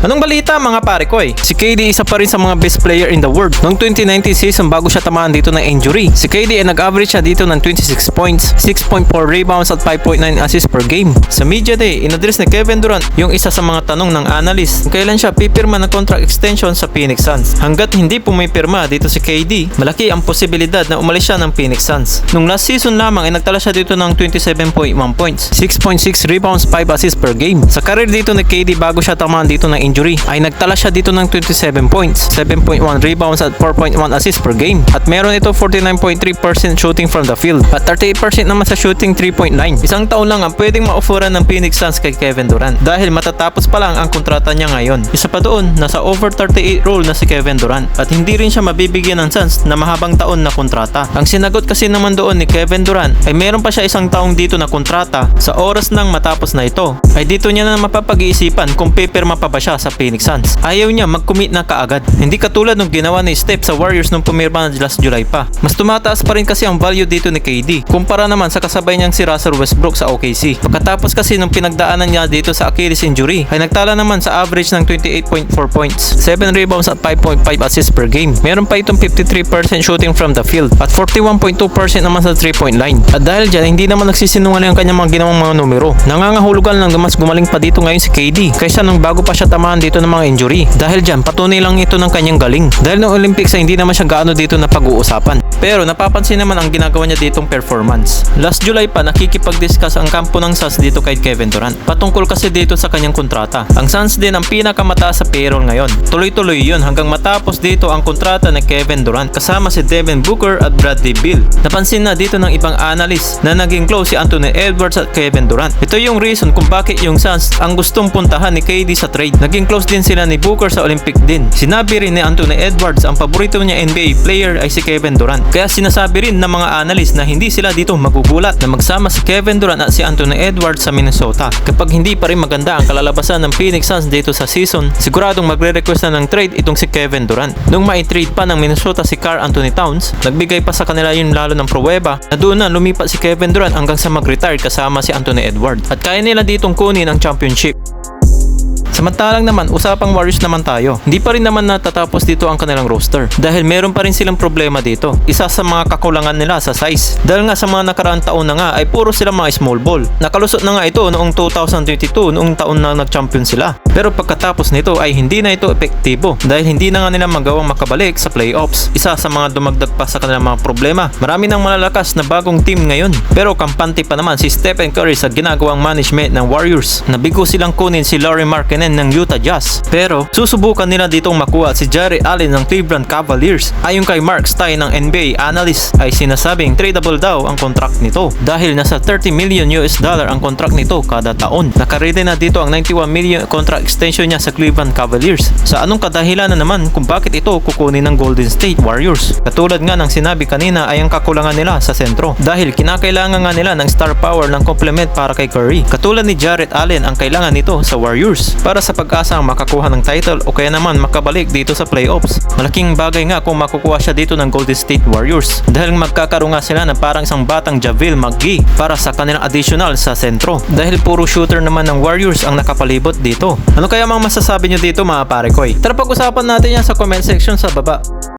Anong balita mga pare ko Si KD isa pa rin sa mga best player in the world. Noong 2019 season bago siya tamaan dito ng injury, si KD ay nag-average siya dito ng 26 points, 6.4 rebounds at 5.9 assists per game. Sa media day, inaddress ni Kevin Durant yung isa sa mga tanong ng analyst kung kailan siya pipirma ng contract extension sa Phoenix Suns. Hanggat hindi pumipirma dito si KD, malaki ang posibilidad na umalis siya ng Phoenix Suns. Nung last season lamang ay nagtala siya dito ng 27.1 points, 6.6 rebounds, 5 assists per game. Sa career dito ni KD bago siya tamaan dito ng injury, ay nagtala siya dito ng 27 points, 7.1 rebounds at 4.1 assists per game. At meron ito 49.3% shooting from the field at 38% naman sa shooting 3.9. Isang taon lang ang pwedeng ma-offeran ng Phoenix Suns kay Kevin Durant dahil matatapos pa lang ang kontrata niya ngayon. Isa pa doon, nasa over 38 role na si Kevin Durant at hindi rin siya mabibigyan ng Suns na mahabang taon na kontrata. Ang sinagot kasi naman doon ni Kevin Durant ay meron pa siya isang taong dito na kontrata. Sa oras nang matapos na ito ay dito niya na mapapag-iisipan kung pipirma pa ba siya sa Phoenix Suns. Ayaw niya mag-commit na kaagad. Hindi katulad nung ginawa ni Steph sa Warriors nung pumirma na last July pa. Mas tumataas pa rin kasi ang value dito ni KD kumpara naman sa kasabay niyang si Russell Westbrook sa OKC. Pagkatapos kasi nung pinagdaanan niya dito sa Achilles injury ay nagtala naman sa average ng 28.4 points, 7 rebounds at 5.5 assists per game. Meron pa itong 53% shooting from the field at 41.2% naman sa 3-point line. At dahil dyan hindi naman nagsisinungaling ang kanyang mga ginawang mga numero. Nangangahulugan lang na mas gumaling pa dito ngayon si KD kaysa nung bago pa siya tamaan dito ng mga injury. Dahil dyan patunay lang ito ng kanyang galing. Dahil noong Olympics ay hindi naman siya gaano dito na pag-uusapan. Pero napapansin naman ang ginagawa niya ditong performance. Last July pa nakikipag-discuss ang kampo ng Suns dito kay Kevin Durant. Patungkol kasi dito sa kanyang kontrata. Ang Suns din ang pinakamataas sa payroll ngayon. Tuloy-tuloy yun hanggang matapos dito ang kontrata ni Kevin Durant kasama si Devin Booker at Bradley Beal. Napansin na dito ng ibang analyst na naging close si Anthony Edwards at Kevin Durant. Ito yung reason kung bakit yung Suns ang gustong puntahan ni KD sa trade. Naging close din sila ni Booker sa Olympic din. Sinabi rin ni Anthony Edwards ang paborito niya NBA player ay si Kevin Durant. Kaya sinasabi rin ng mga analyst na hindi sila dito magugulat na magsama si Kevin Durant at si Anthony Edwards sa Minnesota. Kapag hindi pa rin maganda ang kalalabasan ng Phoenix Suns dito sa season, siguradong magre-request na ng trade itong si Kevin Durant. Nung mai-trade pa ng Minnesota si Karl Anthony Towns, nagbigay pa sa kanila yung lalo ng pruweba na doon na lumipat si Kevin Durant hanggang sa mag-retire kasama si Anthony Edwards. At kaya nila ditong kunin ang championship. Samantalang naman, usapang Warriors naman tayo. Hindi pa rin naman natatapos dito ang kanilang roster dahil meron pa rin silang problema dito. Isa sa mga kakulangan nila sa size. Dahil nga sa mga nakaraang taon na nga ay puro sila mga small ball. Nakalusot na nga ito noong 2022 noong taon na nag-champion sila. Pero pagkatapos nito ay hindi na ito epektibo dahil hindi na nga nila magawang makabalik sa playoffs. Isa sa mga dumagdag pa sa kanilang mga problema. Marami ng malalakas na bagong team ngayon. Pero kampante pa naman si Stephen Curry sa ginagawang management ng Warriors. Nabigo silang kunin si Lauri Markkanen ng Utah Jazz. Pero susubukan nila ditong makuha si Jarrett Allen ng Cleveland Cavaliers. Ayon kay Mark Stein ng NBA analyst ay sinasabing tradable daw ang contract nito dahil nasa $30 million ang contract nito kada taon. Nakaredy na dito ang $91 million contract extension niya sa Cleveland Cavaliers. Sa anong kadahilan na naman kung bakit ito kukunin ng Golden State Warriors? Katulad nga ng sinabi kanina ay ang kakulangan nila sa sentro dahil kinakailangan nga nila ng star power ng complement para kay Curry. Katulad ni Jarrett Allen ang kailangan nito sa Warriors para sa pag-asa ang makakuha ng title o kaya naman makabalik dito sa playoffs. Malaking bagay nga kung makukuha siya dito ng Golden State Warriors dahil magkakaroon nga sila na parang isang batang JaVale McGee para sa kanilang additional sa sentro dahil puro shooter naman ng Warriors ang nakapalibot dito. Ano kaya mang masasabi nyo dito mga pare ko? Tara pag-usapan natin yan sa comment section sa baba.